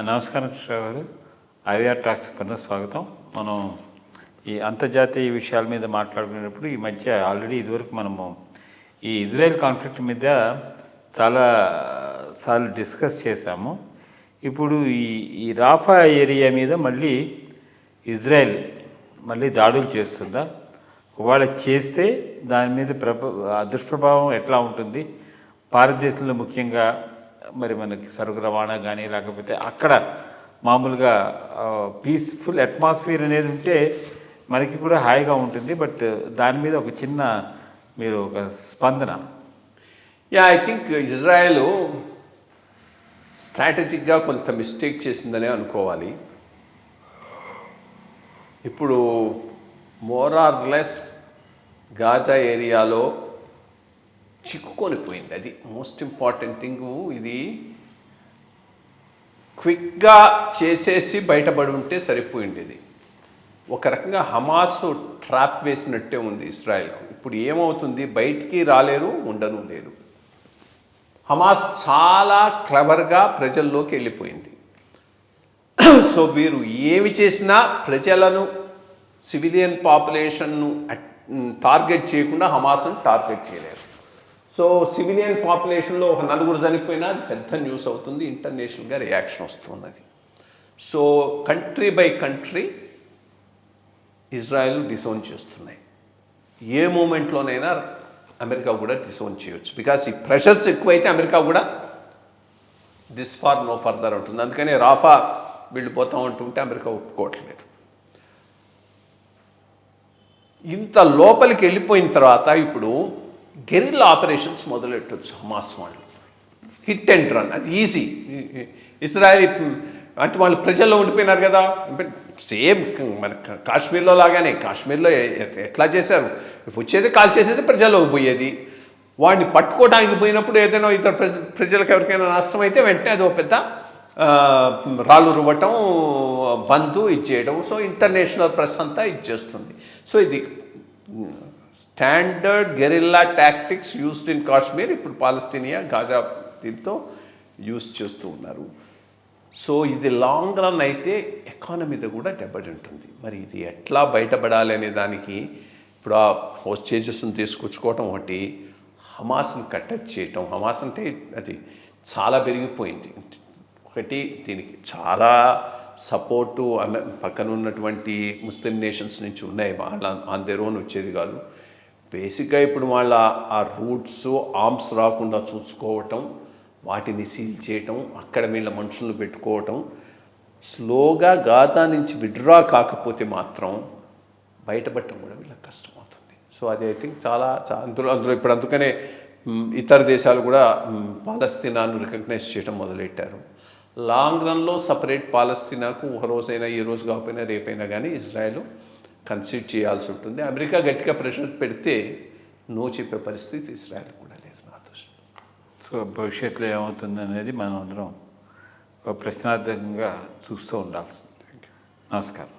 నమస్కారం కృష్ణ గారు. IVR talks స్వాగతం. మనం ఈ అంతర్జాతీయ విషయాల మీద మాట్లాడుకునేటప్పుడు ఈ మధ్య ఆల్రెడీ ఇదివరకు మనము ఈ ఇజ్రాయెల్ కాన్ఫ్లిక్ట్ మీద చాలా సార్లు డిస్కస్ చేశాము. ఇప్పుడు ఈ రాఫా ఏరియా మీద మళ్ళీ ఇజ్రాయెల్ దాడులు చేస్తుందా? ఒకవేళ చేస్తే దాని మీద దుష్ప్రభావం ఎట్లా ఉంటుంది? భారతదేశంలో ముఖ్యంగా మరి మనకి సరుకు రవాణా కానీ లేకపోతే అక్కడ మామూలుగా పీస్ఫుల్ అట్మాస్ఫియర్ అనేది ఉంటే మనకి కూడా హాయిగా ఉంటుంది. బట్ దాని మీద ఒక చిన్న మీరు ఒక స్పందన. ఐ థింక్ ఇజ్రాయెల్ స్ట్రాటజిక్గా కొంత మిస్టేక్ చేసిందనే అనుకోవాలి. ఇప్పుడు మోర్ ఆర్ లెస్ గాజా ఏరియాలో చిక్కుకొని పోయింది. అది మోస్ట్ ఇంపార్టెంట్ థింగ్. ఇది క్విక్గా చేసేసి బయటపడి ఉంటే సరిపోయింది. ఒక రకంగా హమాస్ ట్రాప్ వేసినట్టే ఉంది ఇజ్రాయెల్కు. ఇప్పుడు ఏమవుతుంది, బయటికి రాలేరు, ఉండను లేరు. హమాస్ చాలా క్లవర్గా ప్రజల్లోకి వెళ్ళిపోయింది. సో వీరు ఏమి చేసినా ప్రజలను, సివిలియన్ పాపులేషన్ను టార్గెట్ చేయకుండా హమాస్ను టార్గెట్ చేయలేరు. సో సివిలియన్ పాపులేషన్లో ఒక నలుగురు చనిపోయినా అది పెద్ద న్యూస్ అవుతుంది, ఇంటర్నేషనల్గా రియాక్షన్ వస్తున్నది. So country by country Israel disown చేస్తున్నాయి. ఏ మూమెంట్లోనైనా అమెరికా కూడా డిసోన్ చేయొచ్చు. బికాస్ ఈ ప్రెషర్స్ ఎక్కువైతే అమెరికా కూడా దిస్ ఫార్ నో ఫర్దర్ ఉంటుంది. అందుకని రాఫా వెళ్ళిపోతూ ఉంటుంటే అమెరికా ఒప్పుకోవట్లేదు. ఇంత లోపలికి వెళ్ళిపోయిన తర్వాత ఇప్పుడు గెరిల్లా ఆపరేషన్స్ మొదలెట్టవచ్చు హమాస్ వాళ్ళు. హిట్ అండ్ రన్, అది ఈజీ. ఇజ్రాయెల్ అంటే వాళ్ళు ప్రజల్లో ఉండిపోయినారు కదా, సేమ్ మన కాశ్మీర్లో లాగానే. కాశ్మీర్లో ఎట్లా చేశారు, వచ్చేది కాల్ చేసేది ప్రజల్లోకి పోయేది. వాడిని పట్టుకోవడానికి పోయినప్పుడు ఏదైనా ఇతర ప్రజలకు ఎవరికైనా నష్టం అయితే వెంటనే అది ఒక పెద్ద రాళ్ళు రువ్వటం, బంధు ఇచ్చేయడం. సో ఇంటర్నేషనల్ ప్రెస్ అంతా ఇది చేస్తుంది. సో ఇది standard guerrilla tactics used in Kashmir ఇప్పుడు పాలస్తీనియా గాజా దీంతో యూస్ చేస్తూ ఉన్నారు. సో ఇది లాంగ్ రన్ అయితే ఎకానమీ మీద కూడా దెబ్బతి ఉంటుంది. మరి ఇది ఎట్లా బయటపడాలి అనే దానికి ఇప్పుడు ఆ హోస్టేజెస్ని తీసుకొచ్చుకోవటం ఒకటి, హమాస్ని కట్టడి చేయటం. హమాస్ అంటే అది చాలా పెరిగిపోయింది. ఒకటి దీనికి చాలా సపోర్టు పక్కన ఉన్నటువంటి ముస్లిం నేషన్స్ నుంచి ఉన్నాయి. వాళ్ళ ఆన్ దేర్ ఓన్ వచ్చేది కాదు. బేసిక్గా ఇప్పుడు వాళ్ళ ఆ రూట్స్, ఆర్మ్స్ రాకుండా చూసుకోవటం, వాటిని సీల్ చేయటం, అక్కడ వీళ్ళ మనుషులను పెట్టుకోవటం. స్లోగా గాజా నుంచి విడ్రా కాకపోతే మాత్రం బయటపడటం కూడా వీళ్ళకి కష్టమవుతుంది. సో అది ఐ థింక్ చాలా అందులో ఇప్పుడు అందుకనే ఇతర దేశాలు కూడా పాలస్తీనాను రికగ్నైజ్ చేయడం మొదలెట్టారు. లాంగ్ రన్లో సపరేట్ పాలస్తీనాకు ఒక రోజైనా, ఈ రోజు కాకపోయినా రేపైనా కానీ ఇజ్రాయెల్ కన్సిడర్ చేయాల్సి ఉంటుంది. అమెరికా గట్టిగా ప్రెషర్ పెడితే నో చెప్పే పరిస్థితి ఇజ్రాయెల్ కూడా లేదు నా దృష్టిలో. సో భవిష్యత్తులో ఏమవుతుంది అనేది మనం అందరం ప్రశ్నార్థకంగా చూస్తూ ఉండాల్సింది. నమస్కారం.